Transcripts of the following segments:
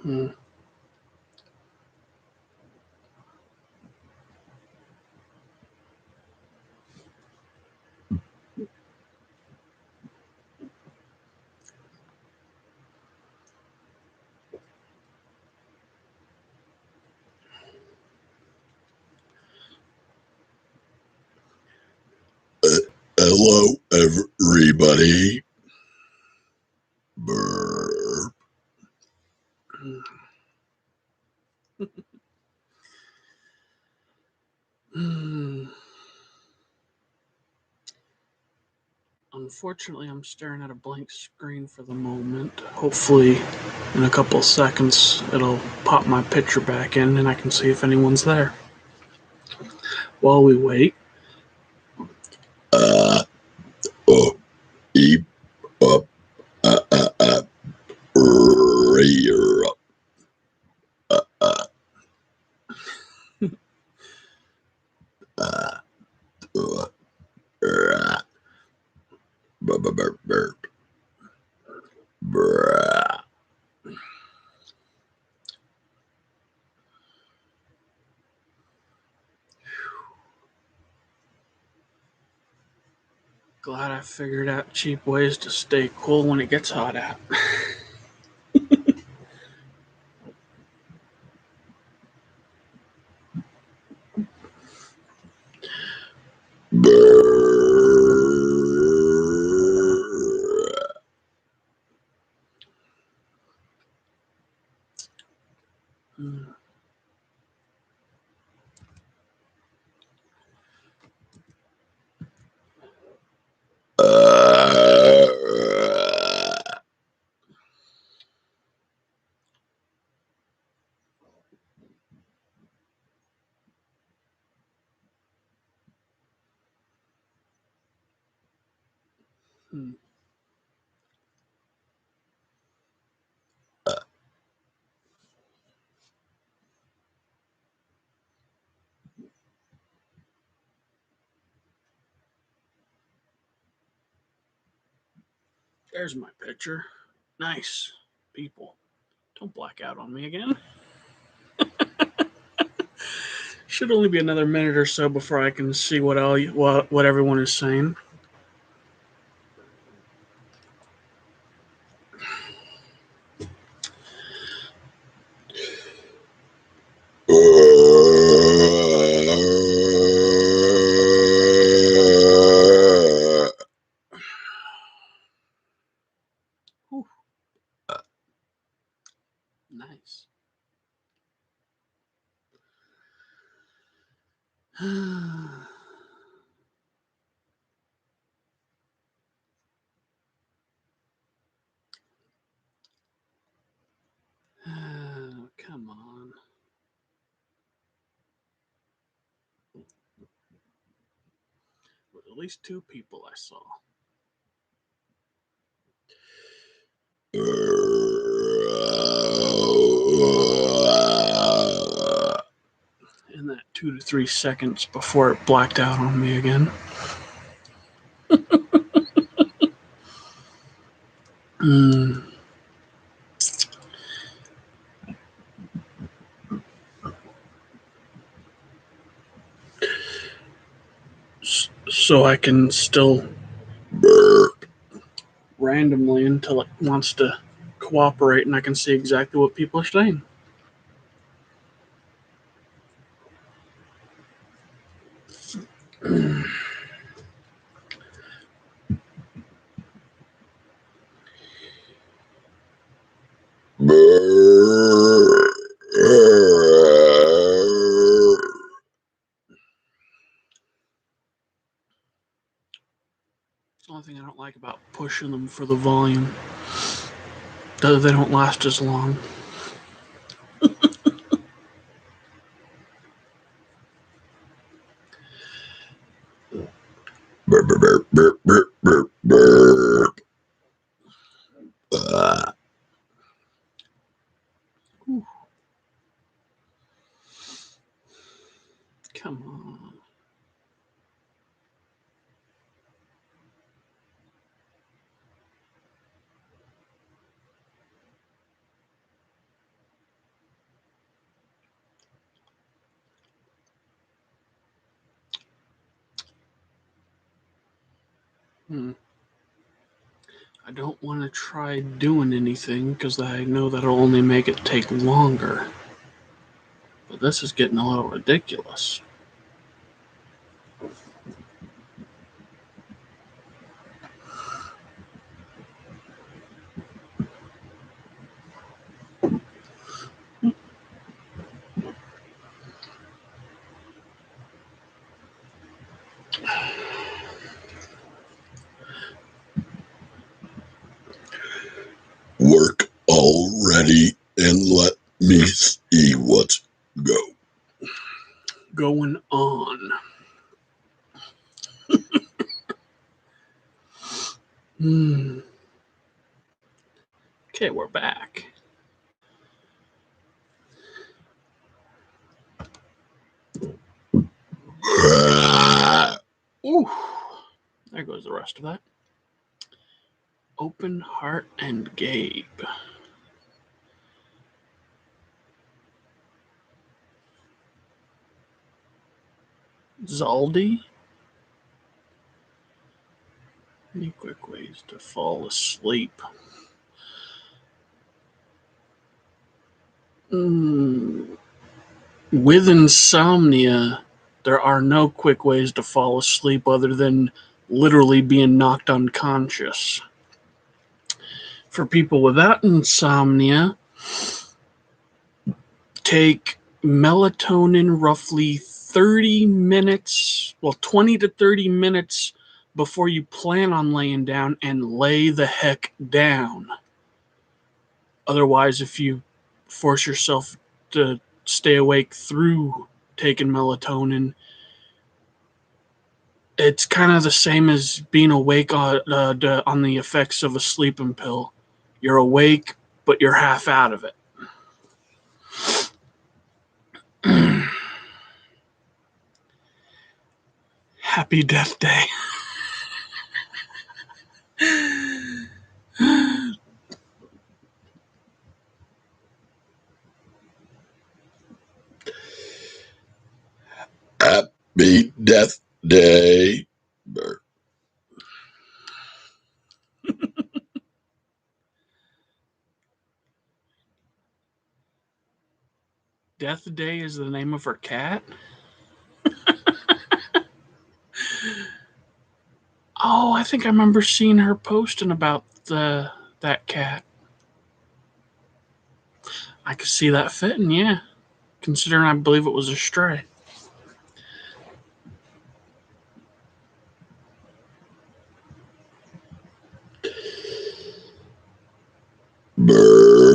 Hmm. Hello, everybody. Burp. Unfortunately, I'm staring at a blank screen for the moment. Hopefully, in a couple of seconds, it'll pop my picture back in and I can see if anyone's there. While we wait, Eep, up, rear up, burp, burp, burp. glad I figured out cheap ways to stay cool when it gets hot out. There's my picture. Nice. People, don't black out on me again. Should only be another minute or so before I can see what everyone is saying. Whew. Nice. Oh, come on. With at least two people I saw. In that 2 to 3 seconds before it blacked out on me again. So I can still burp randomly until it wants to cooperate and I can see exactly what people are saying. It's the only thing I don't like about pushing them for the volume. They don't last as long. Burp, burp, burp, burp, burp, burp. Come on. I don't want to try doing anything because I know that'll only make it take longer. But this is getting a little ridiculous. Work already and let me see what's Going on. Okay, we're back. Ooh, there goes the rest of that. Open Heart and Gabe. Zaldi. Any quick ways to fall asleep? With insomnia, there are no quick ways to fall asleep other than literally being knocked unconscious. For people without insomnia, take melatonin roughly 30 minutes, 20 to 30 minutes before you plan on laying down, and lay the heck down. Otherwise, if you force yourself to stay awake through taking melatonin, it's kind of the same as being awake on the effects of a sleeping pill. You're awake, but you're half out of it. Happy Death Day. Happy Death Day. Burp. Death Day is the name of her cat? Oh, I think I remember seeing her posting about that cat. I could see that fitting, yeah. Considering I believe it was a stray. Burp.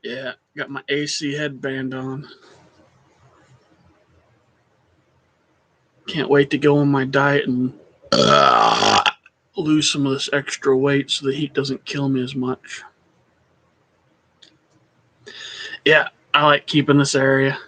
Yeah, got my AC headband on. Can't wait to go on my diet and lose some of this extra weight so the heat doesn't kill me as much. Yeah, I like keeping this area.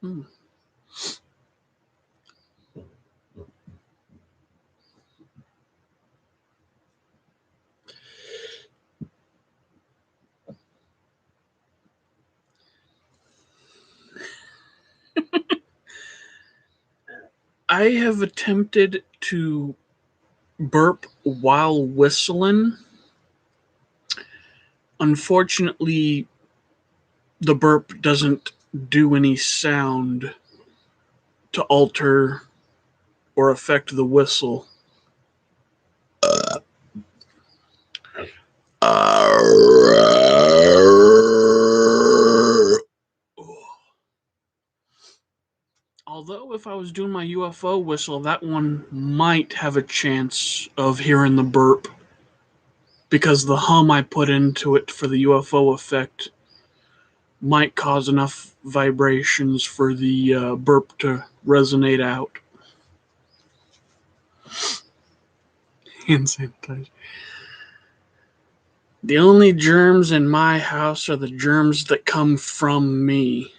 Mm. I have attempted to burp while whistling. Unfortunately, the burp doesn't do any sound to alter or affect the whistle. Although, if I was doing my UFO whistle, that one might have a chance of hearing the burp because the hum I put into it for the UFO effect might cause enough vibrations for the burp to resonate out. Hand sanitizer. The only germs in my house are the germs that come from me.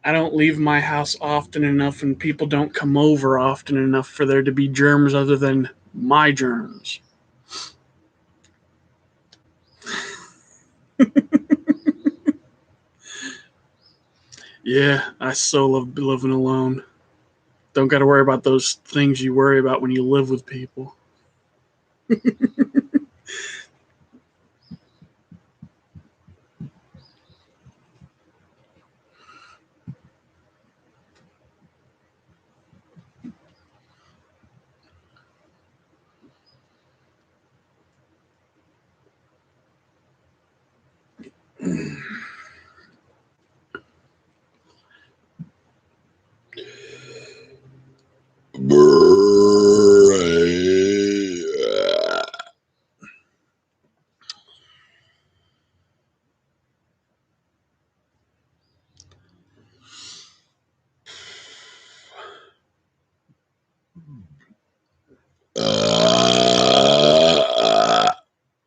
I don't leave my house often enough, and people don't come over often enough for there to be germs other than my germs. Yeah, I so love living alone. Don't got to worry about those things you worry about when you live with people.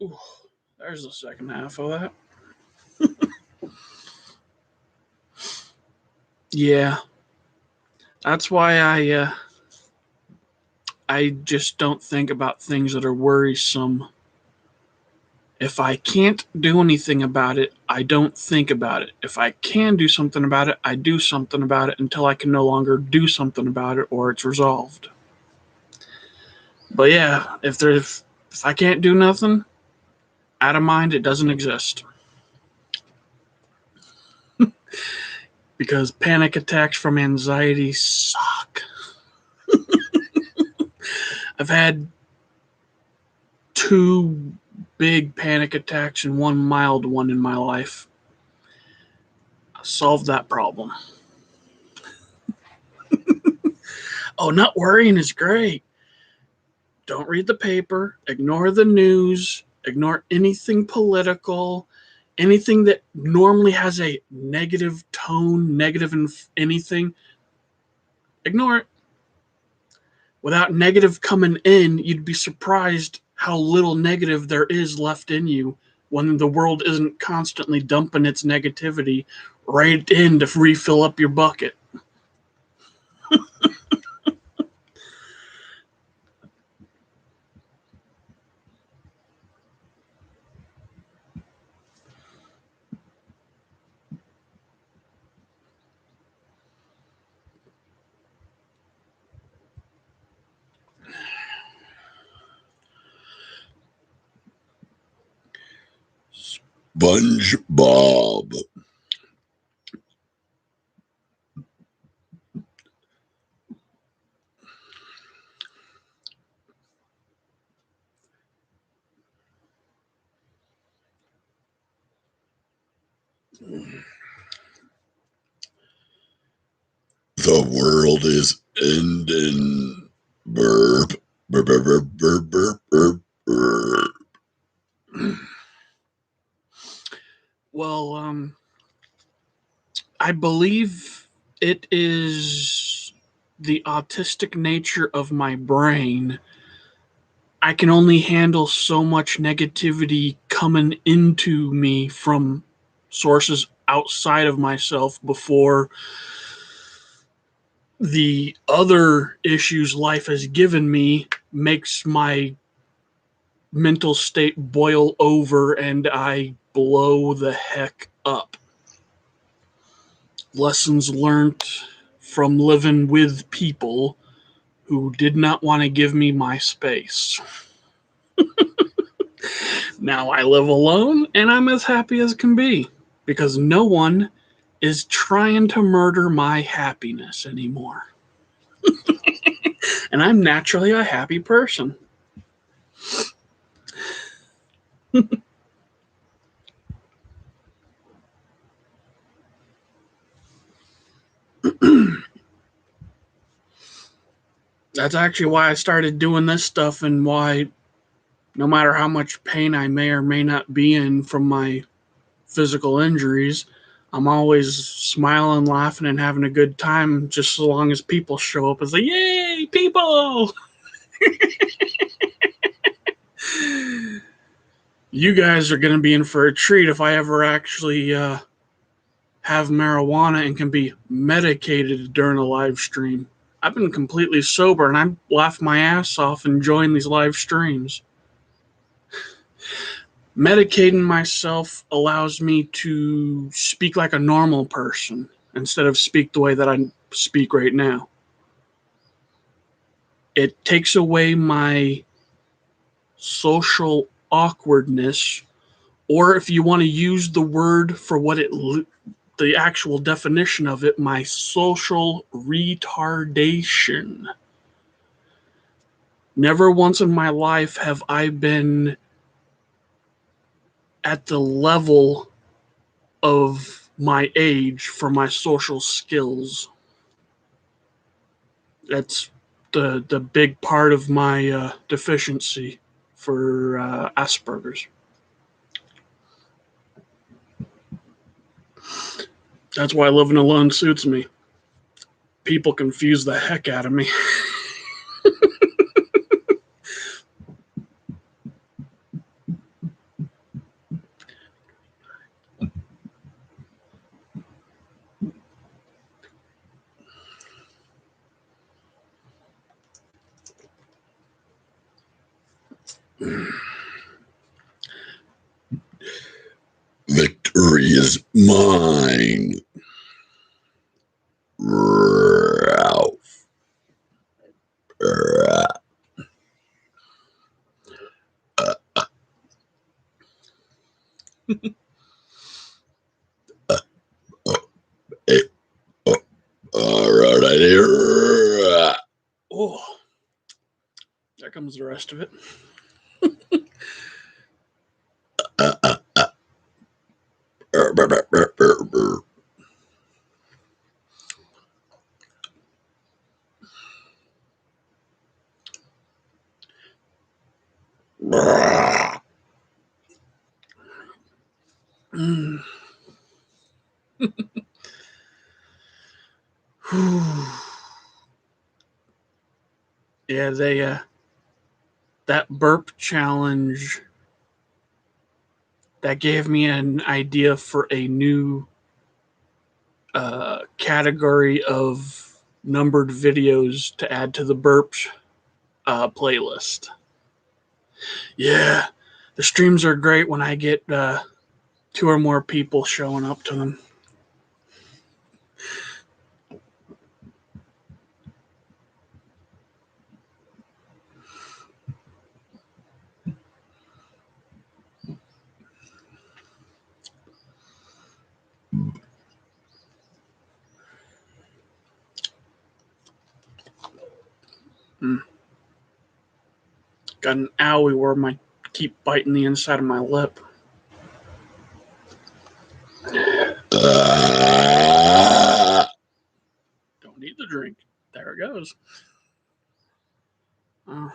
Ooh, there's the second half of that. Yeah, that's why I just don't think about things that are worrisome. If I can't do anything about it, I don't think about it. If I can do something about it, I do something about it until I can no longer do something about it or it's resolved. But yeah, if I can't do nothing, out of mind, it doesn't exist. Because panic attacks from anxiety suck. I've had two big panic attacks and one mild one in my life. I solved that problem. Oh, not worrying is great. Don't read the paper, ignore the news, ignore anything political, anything that normally has a negative tone, negative anything. Ignore it. Without negative coming in, you'd be surprised how little negative there is left in you when the world isn't constantly dumping its negativity right in to refill up your bucket. SpongeBob. The world is ending. Burp. Burp, burp, burp, burp, burp, burp, burp. Well, I believe it is the autistic nature of my brain. I can only handle so much negativity coming into me from sources outside of myself before the other issues life has given me makes my mental state boil over and I blow the heck up. Lessons learned from living with people who did not want to give me my space. Now I live alone and I'm as happy as can be because no one is trying to murder my happiness anymore. And I'm naturally a happy person. That's actually why I started doing this stuff and why, no matter how much pain I may or may not be in from my physical injuries, I'm always smiling, laughing, and having a good time just so long as people show up and say, "Yay, people!" You guys are going to be in for a treat if I ever actually have marijuana and can be medicated during a live stream. I've been completely sober and I laugh my ass off enjoying these live streams. Medicating myself allows me to speak like a normal person instead of speak the way that I speak right now. It takes away my social awkwardness, or if you want to use the word for what it, the actual definition of it, my social retardation. Never once in my life have I been at the level of my age for my social skills. That's the big part of my deficiency for Asperger's. That's why living alone suits me. People confuse the heck out of me. Victory is mine. Ralph. All right, here. Oh, there comes the rest of it. Mm. Yeah, they that burp challenge that gave me an idea for a new category of numbered videos to add to the Burps playlist. Yeah, the streams are great when I get two or more people showing up to them. Mm. Got an owie where I keep biting the inside of my lip. Don't need the drink. There it goes. Uh,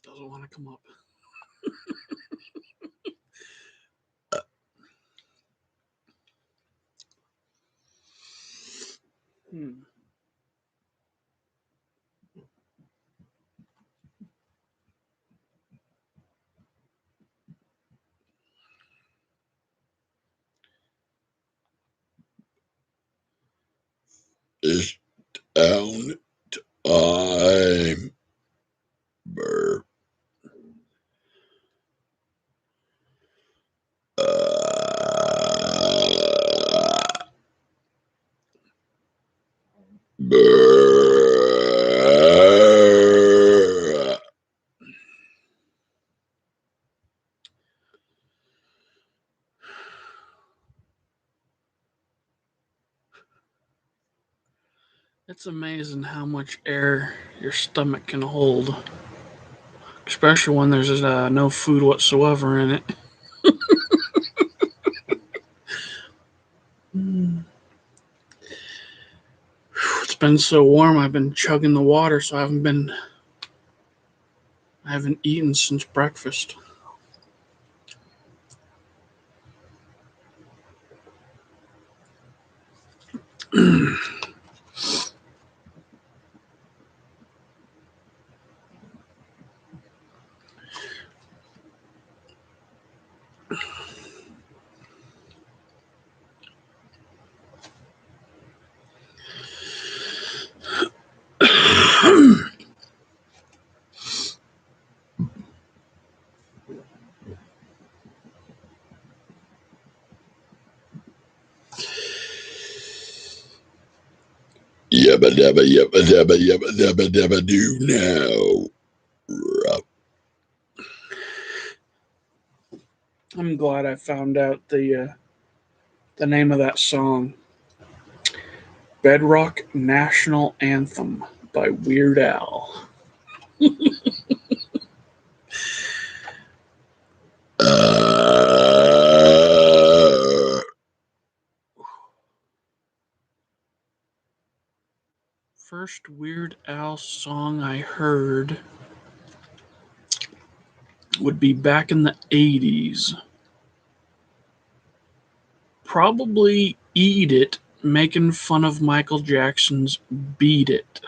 Doesn't want to come up. Hmm. It's down time. Burp. Burp. It's amazing how much air your stomach can hold, especially when there's no food whatsoever in it. It's been so warm. I've been chugging the water, so I haven't eaten since breakfast. Yabba dabba yabba dabba yabba dabba dabba do now. I'm glad I found out the name of that song. Bedrock National Anthem by Weird Al. First Weird Al song I heard would be back in the 80s. Probably Eat It, making fun of Michael Jackson's Beat It.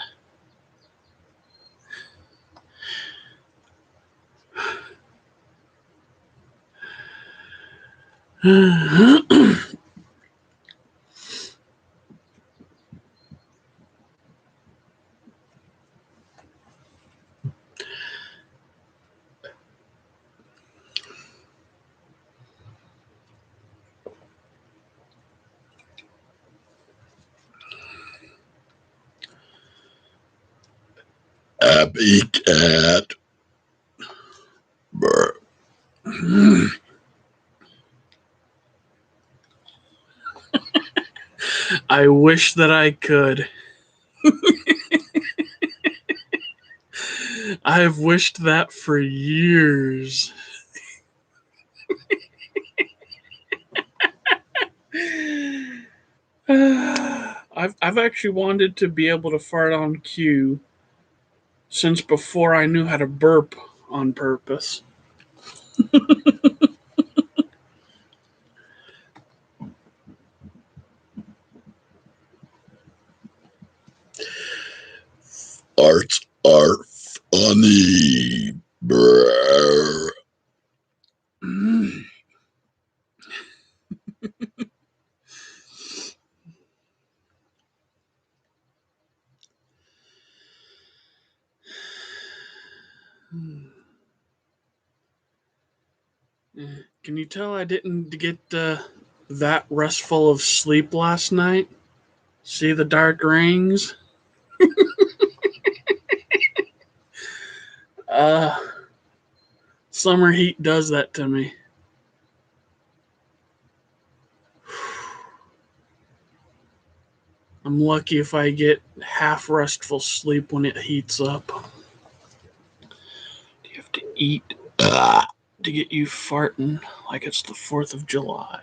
Happy cat. Burp. I wish that I could. I've wished that for years. I've actually wanted to be able to fart on cue since before I knew how to burp on purpose. Arts are funny. Brr. Can you tell I didn't get that restful of sleep last night? See the dark rings? Uh, Summer heat does that to me. I'm lucky if I get half restful sleep when it heats up. Do you have to eat to get you farting like it's the 4th of July?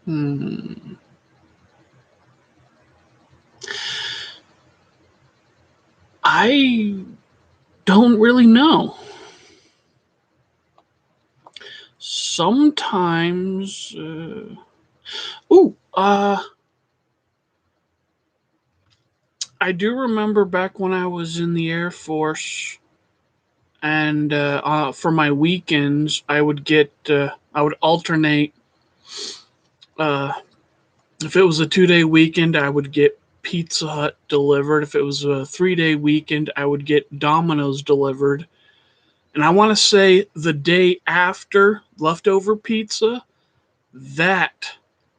Hmm. I don't really know. Sometimes. Ooh, I do remember back when I was in the Air Force, and for my weekends, I would alternate. Uh, if it was a 2 day weekend, I would get Pizza Hut delivered. If it was a 3 day weekend, I would get Domino's delivered. And I want to say the day after leftover pizza, that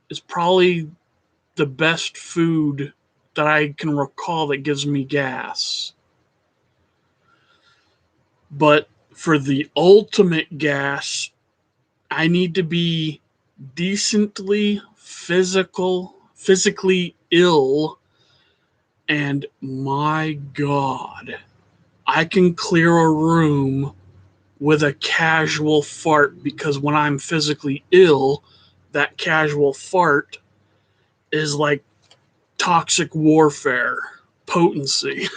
is probably the best food that I can recall that gives me gas. But for the ultimate gas, I need to be physically ill, and my God, I can clear a room with a casual fart because when I'm physically ill, that casual fart is like toxic warfare potency.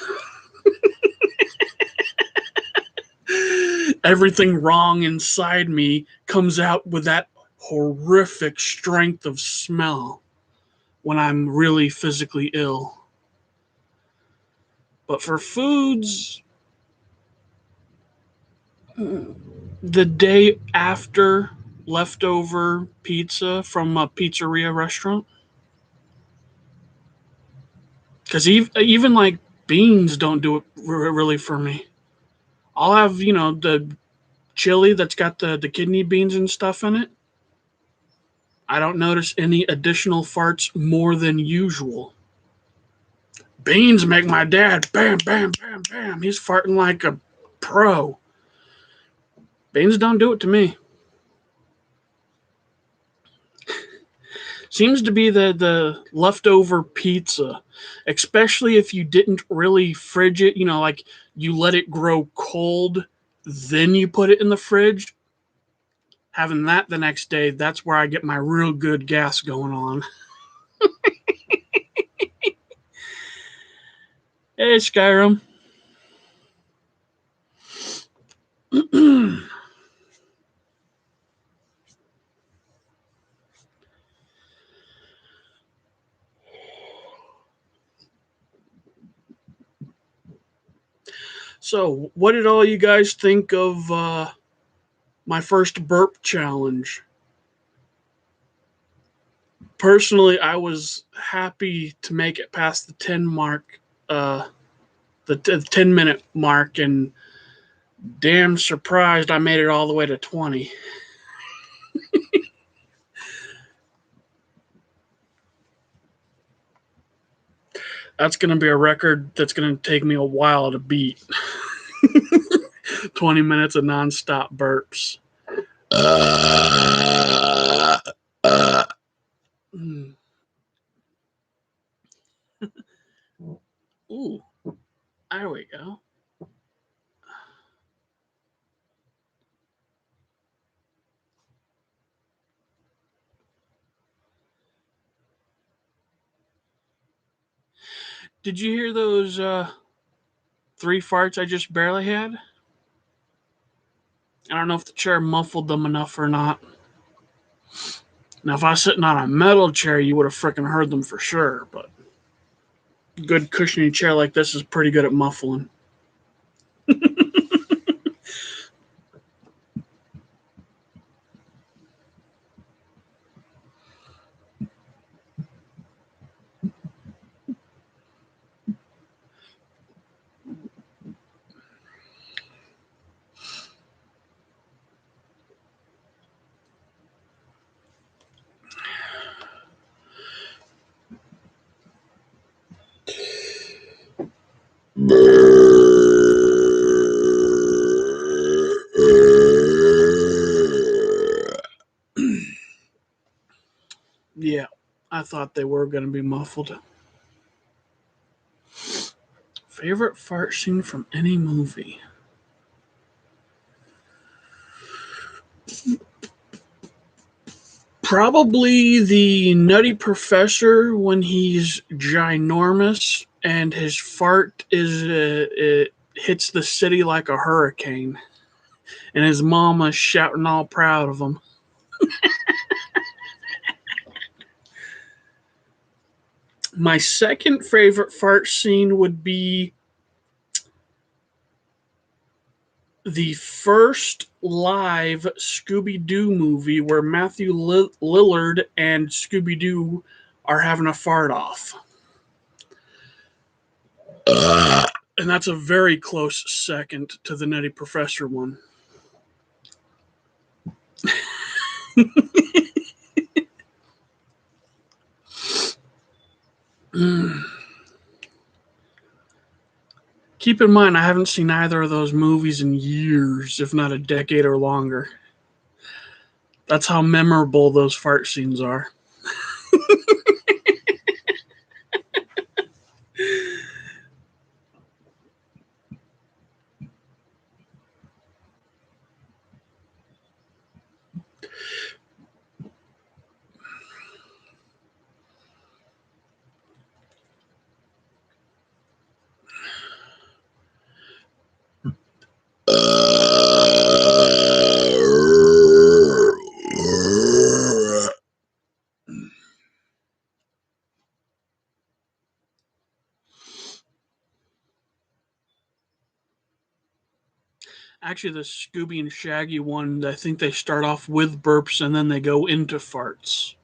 Everything wrong inside me comes out with that horrific strength of smell when I'm really physically ill. But for foods, the day after leftover pizza from a pizzeria restaurant, because even like beans don't do it really for me. I'll have, the chili that's got the kidney beans and stuff in it. I don't notice any additional farts more than usual. Beans make my dad bam, bam, bam, bam. He's farting like a pro. Beans don't do it to me. Seems to be the leftover pizza, especially if you didn't really fridge it. Like you let it grow cold, then you put it in the fridge. Having that the next day, that's where I get my real good gas going on. Hey, Skyrim. So, what did all you guys think of my first burp challenge? Personally, I was happy to make it past the 10 mark, the 10-minute mark, and damn surprised I made it all the way to 20. That's going to be a record that's going to take me a while to beat. 20 minutes of nonstop burps. Uh, uh, Mm. Ooh, there we go. Did you hear those 3 farts I just barely had? I don't know if the chair muffled them enough or not. Now, if I was sitting on a metal chair, you would have freaking heard them for sure. But a good cushiony chair like this is pretty good at muffling. Yeah, I thought they were going to be muffled. Favorite fart scene from any movie? Probably the Nutty Professor when he's ginormous and his fart it hits the city like a hurricane, and his mama's shouting all proud of him. My second favorite fart scene would be the first live Scooby Doo movie where Matthew Lillard and Scooby Doo are having a fart off. And that's a very close second to the Nutty Professor one. Keep in mind, I haven't seen either of those movies in years, if not a decade or longer. That's how memorable those fart scenes are. Actually, the Scooby and Shaggy one, I think they start off with burps and then they go into farts.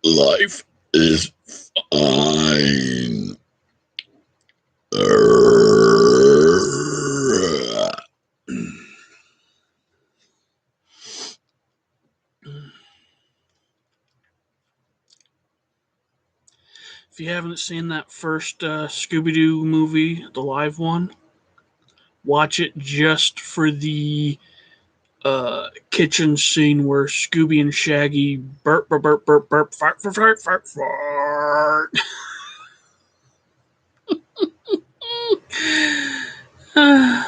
Life is fine. If you haven't seen that first Scooby Doo movie, the live one, watch it just for the kitchen scene where Scooby and Shaggy burp, burp, burp, burp, burp, fart, fart, fart, fart, fart. At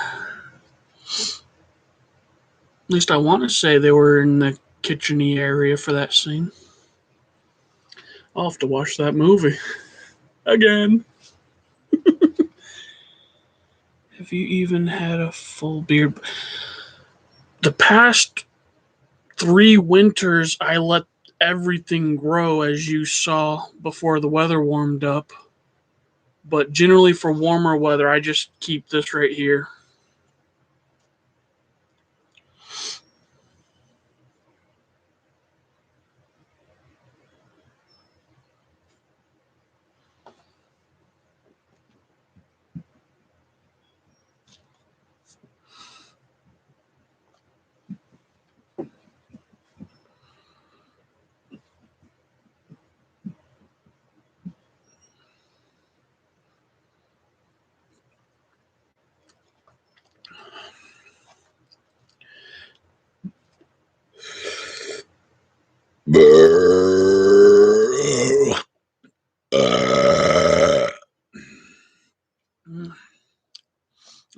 least I want to say they were in the kitcheny area for that scene. I'll have to watch that movie again. Have you even had a full beard? The past 3 winters, I let everything grow, as you saw before the weather warmed up. But generally, for warmer weather, I just keep this right here.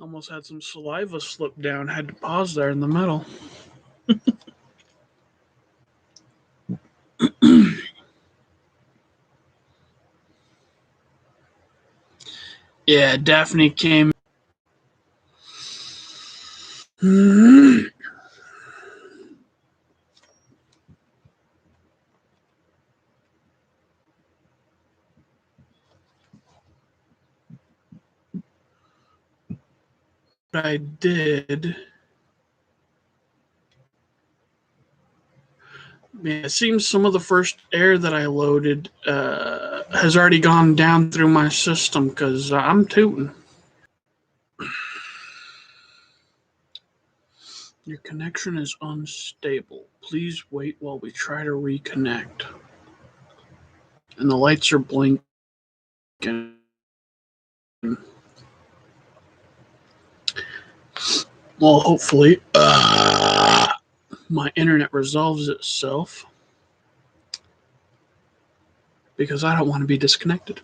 Almost had some saliva slip down. Had to pause there in the middle. Yeah, Daphne came. I did. Man, it seems some of the first air that I loaded has already gone down through my system because I'm tooting. Your connection is unstable. Please wait while we try to reconnect. And the lights are blinking. Well, hopefully, my internet resolves itself because I don't want to be disconnected.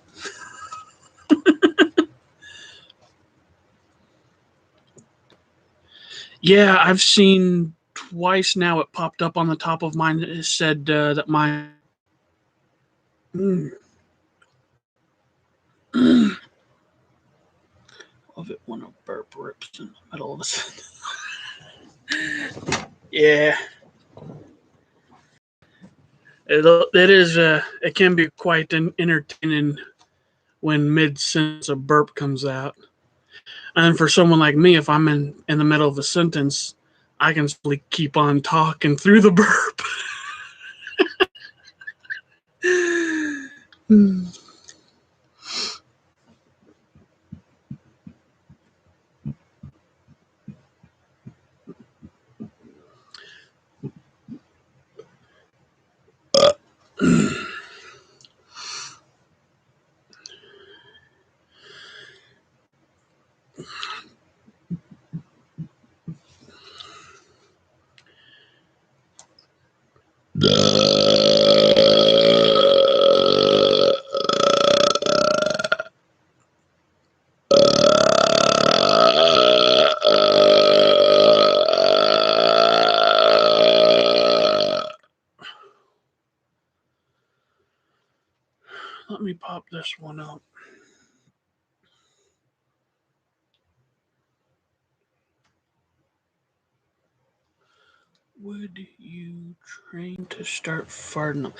Yeah, I've seen twice now it popped up on the top of mine. It said that my. Love it when a burp rips in the middle of a sentence. Yeah. It can be quite entertaining when mid sentence a burp comes out. And for someone like me, if I'm in the middle of a sentence, I can simply keep on talking through the burp. Let me pop this one up. Would you train to start farting?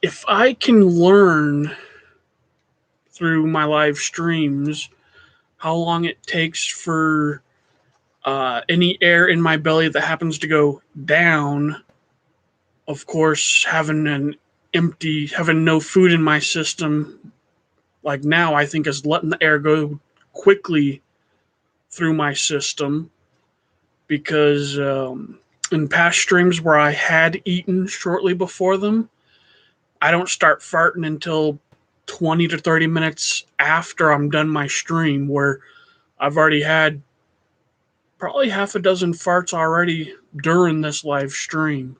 If I can learn through my live streams how long it takes for any air in my belly that happens to go down, of course, having no food in my system, like now, I think is letting the air go quickly through my system because in past streams where I had eaten shortly before them, I don't start farting until 20 to 30 minutes after I'm done my stream, where I've already had probably half a dozen farts already during this live stream.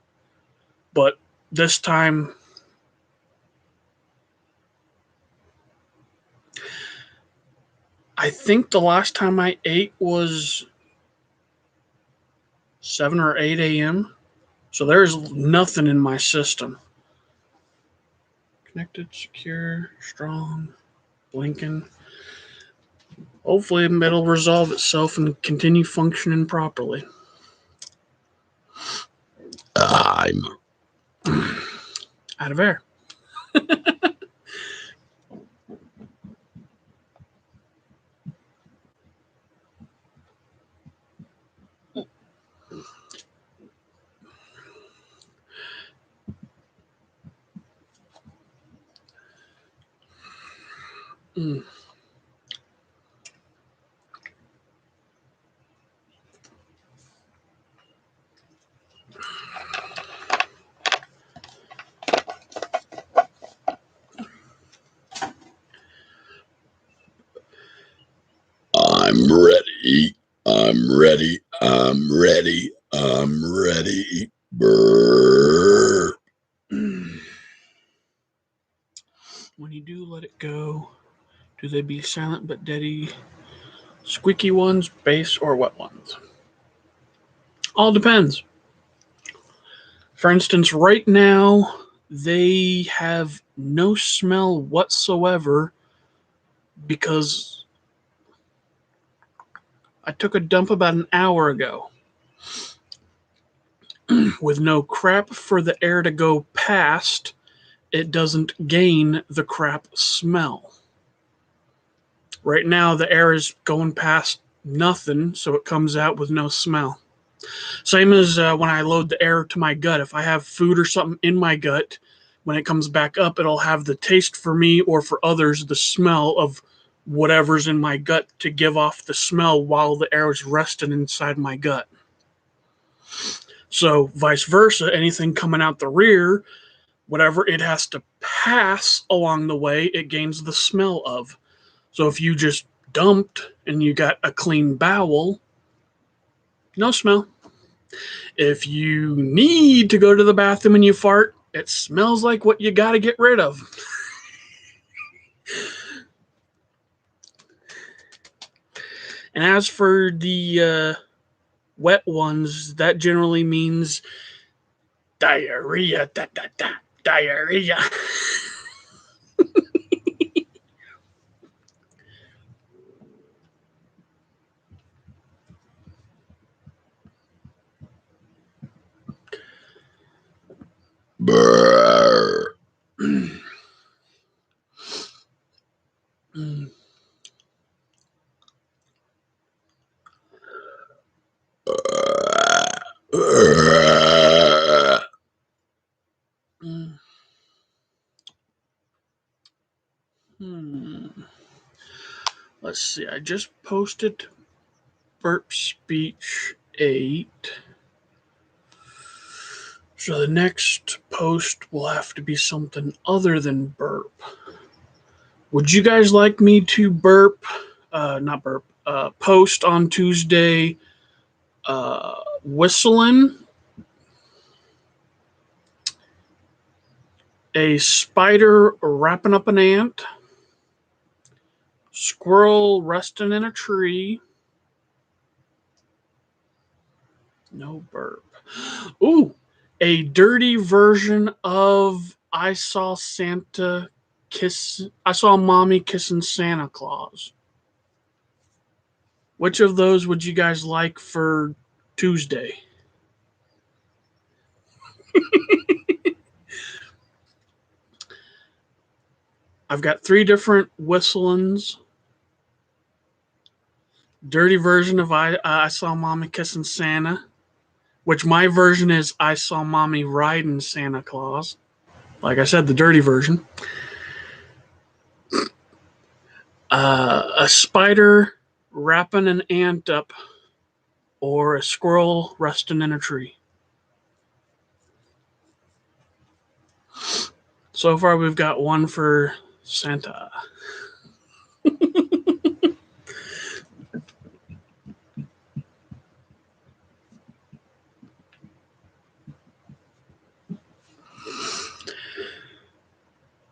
But this time, I think the last time I ate was 7 or 8 a.m. So there's nothing in my system. Connected, secure, strong, blinking. Hopefully it'll resolve itself and continue functioning properly. I'm out of air. Mm. I'm ready. I'm ready. I'm ready. I'm ready. Burp. When you do let it go, do they be silent but deady, squeaky ones, bass, or wet ones? All depends. For instance, right now, they have no smell whatsoever because I took a dump about an hour ago with no crap for the air to go past. It doesn't gain the crap smell. Right now, the air is going past nothing, so it comes out with no smell. Same as when I load the air to my gut. If I have food or something in my gut, when it comes back up, it'll have the taste for me or for others, the smell of whatever's in my gut to give off the smell while the air is resting inside my gut. So, vice versa, anything coming out the rear, whatever it has to pass along the way, it gains the smell of. So, if you just dumped and you got a clean bowel, no smell. If you need to go to the bathroom and you fart, it smells like what you got to get rid of. And as for the wet ones, that generally means diarrhea. Diarrhea. Burp. Mm. Mm. Hmm. Let's see. I just posted Burp Speech 8. So the next post will have to be something other than burp. Would you guys like me to not burp, post on Tuesday whistling, a spider wrapping up an ant, squirrel resting in a tree? No burp. Ooh, a dirty version of I saw mommy kissing Santa Claus. Which of those would you guys like for Tuesday? I've got 3 different whistlings. Dirty version of I saw mommy kissing Santa, which my version is I saw mommy riding Santa Claus. Like I said, the dirty version. A spider wrapping an ant up, or a squirrel resting in a tree. So far, we've got one for Santa.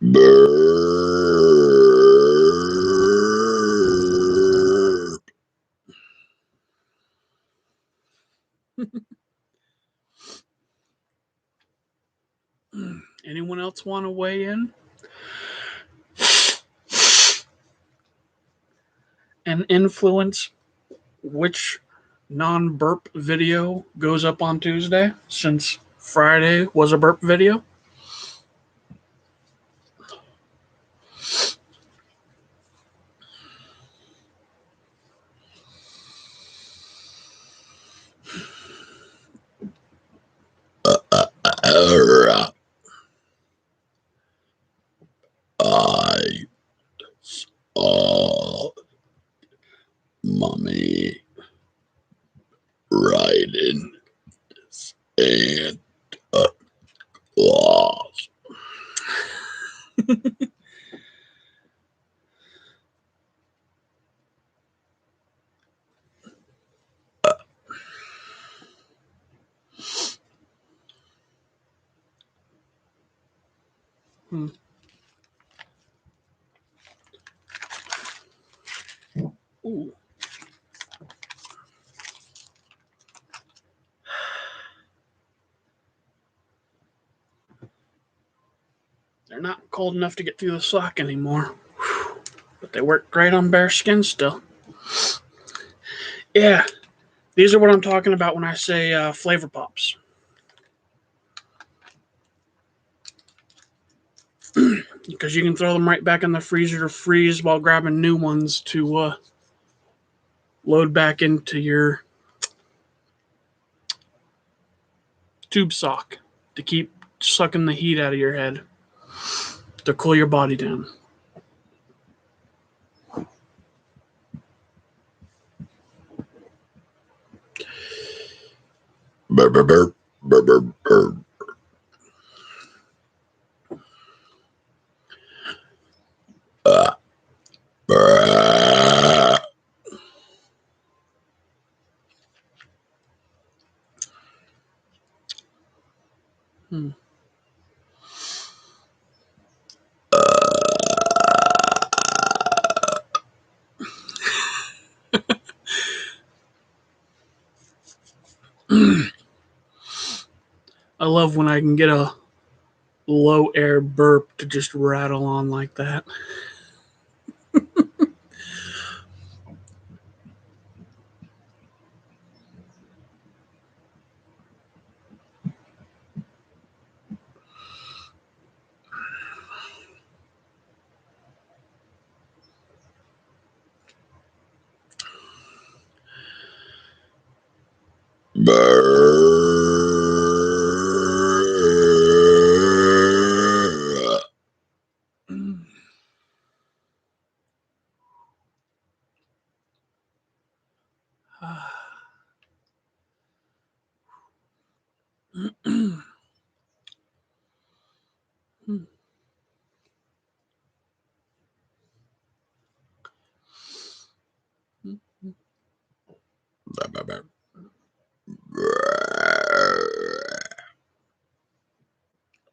Burp. Anyone else want to weigh in and influence which non burp video goes up on Tuesday, since Friday was a burp video? I saw mommy riding Santa Claus. Hmm. Ooh. They're not cold enough to get through the sock anymore. But they work great on bare skin still. Yeah, these are what I'm talking about when I say flavor pops. Because you can throw them right back in the freezer to freeze while grabbing new ones to load back into your tube sock to keep sucking the heat out of your head to cool your body down. Burp, burp, burp, burp, burp, burp. Burp. Hmm. I love when I can get a low air burp to just rattle on like that. Burp. Burp, burp, burp.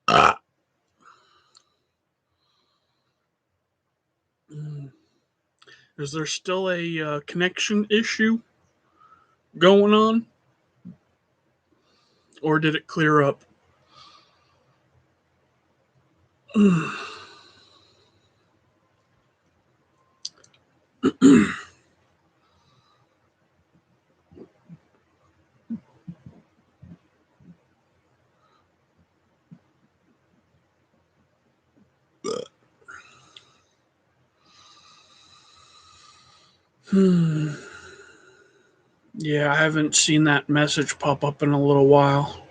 Ah. Is there still a connection issue going on? Or did it clear up? Yeah, I haven't seen that message pop up in a little while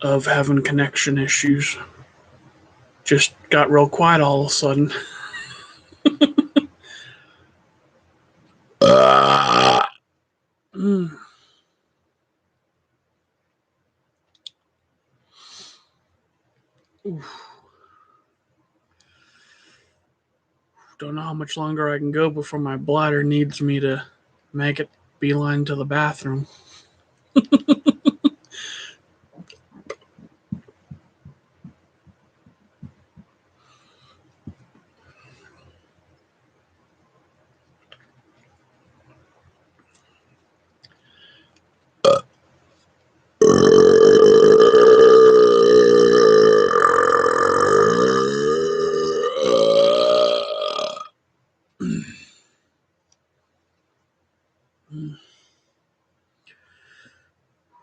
of having connection issues. Just got real quiet all of a sudden. Ah. Mm. Don't know how much longer I can go before my bladder needs me to make it beeline to the bathroom.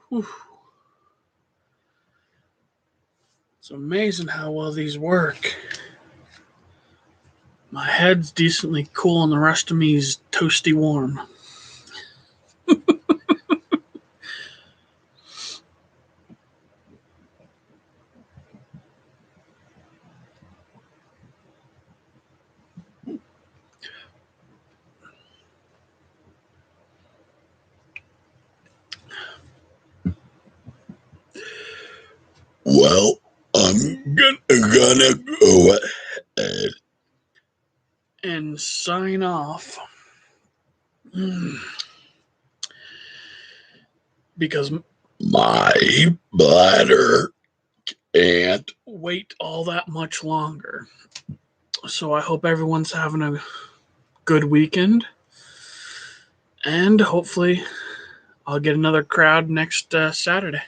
Whew. It's amazing how well these work. My head's decently cool and the rest of me's toasty warm. Well, I'm gonna go ahead And sign off. Because my bladder can't wait all that much longer. So I hope everyone's having a good weekend. And hopefully I'll get another crowd next Saturday.